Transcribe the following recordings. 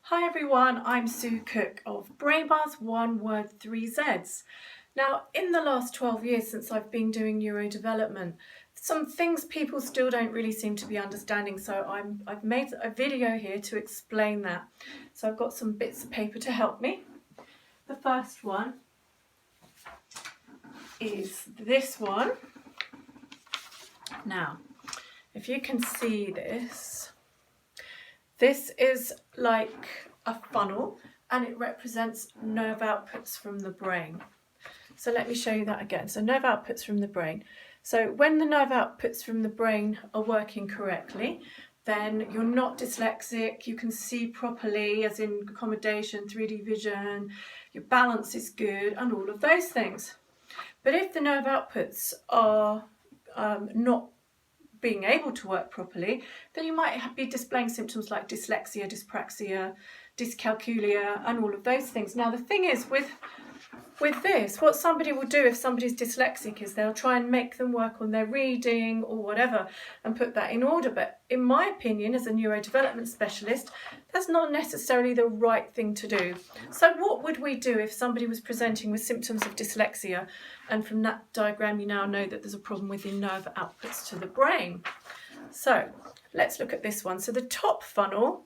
Hi everyone, I'm Sue Cook of Brainbuzzz, one word, 3 Zs. Now, in the last 12 years since I've been doing neurodevelopment, some things people still don't really seem to be understanding, so I've made a video here to explain that. So I've got some bits of paper to help me. The first one is this one. Now, if you can see this, this is like a funnel and it represents nerve outputs from the brain. So let me show you that again. So nerve outputs from the brain. So when the nerve outputs from the brain are working correctly, then you're not dyslexic, you can see properly, as in accommodation, 3D vision, your balance is good and all of those things. But if the nerve outputs are not being able to work properly, then you might be displaying symptoms like dyslexia, dyspraxia, dyscalculia and all of those things. Now the thing is with this, what somebody will do if somebody's dyslexic is they'll try and make them work on their reading or whatever and put that in order. But in my opinion, as a neurodevelopment specialist, that's not necessarily the right thing to do. So what would we do if somebody was presenting with symptoms of dyslexia, and from that diagram you now know that there's a problem with the nerve outputs to the brain? So let's look at this one. So the top funnel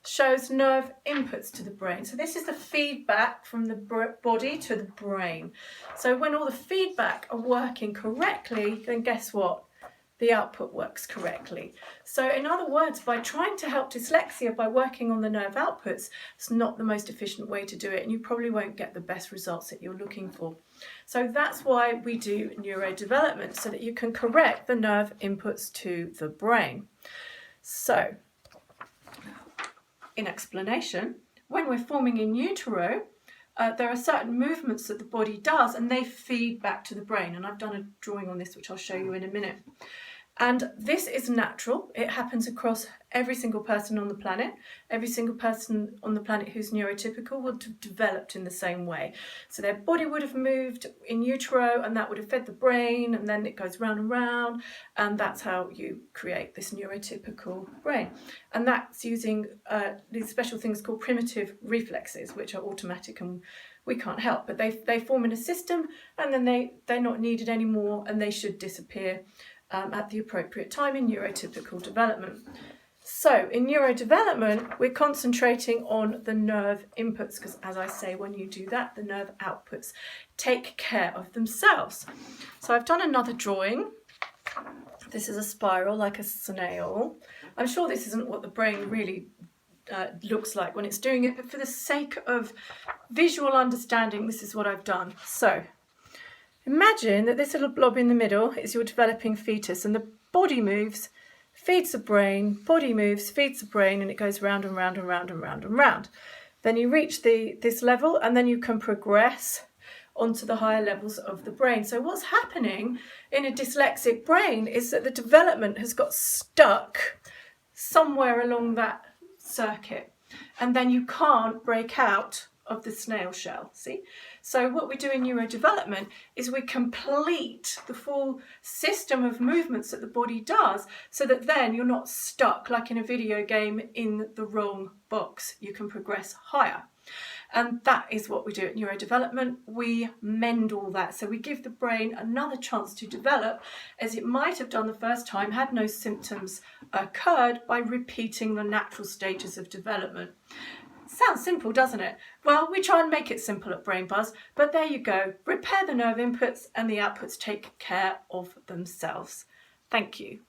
shows nerve inputs to the brain. So this is the feedback from the body to the brain. So when all the feedback are working correctly, then guess what? The output works correctly. So in other words, by trying to help dyslexia by working on the nerve outputs, it's not the most efficient way to do it, and you probably won't get the best results that you're looking for. So that's why we do neurodevelopment, so that you can correct the nerve inputs to the brain. So in explanation, when we're forming in utero, there are certain movements that the body does and they feed back to the brain. And I've done a drawing on this, which I'll show you in a minute. And this is natural. It happens across every single person on the planet. Every single person on the planet who's neurotypical would have developed in the same way. So their body would have moved in utero and that would have fed the brain, and then it goes round and round, and that's how you create this neurotypical brain. And that's using these special things called primitive reflexes, which are automatic and we can't help, but they form in a system and then they're not needed anymore and they should disappear at the appropriate time in neurotypical development. So in neurodevelopment, we're concentrating on the nerve inputs because, as I say, when you do that, the nerve outputs take care of themselves. So I've done another drawing. This is a spiral like a snail. I'm sure this isn't what the brain really looks like when it's doing it, but for the sake of visual understanding, this is what I've done. So imagine that this little blob in the middle is your developing fetus, and the body moves, feeds the brain, body moves, feeds the brain, and it goes round and round and round and round and round. Then you reach this level and then you can progress onto the higher levels of the brain. So what's happening in a dyslexic brain is that the development has got stuck somewhere along that circuit, and then you can't break out of the snail shell, see? So what we do in neurodevelopment is we complete the full system of movements that the body does, so that then you're not stuck like in a video game in the wrong box. You can progress higher. And that is what we do at neurodevelopment. We mend all that. So we give the brain another chance to develop as it might have done the first time had no symptoms occurred, by repeating the natural stages of development. Sounds simple, doesn't it? Well, we try and make it simple at Brainbuzzz, but there you go. Repair the nerve inputs and the outputs take care of themselves. Thank you.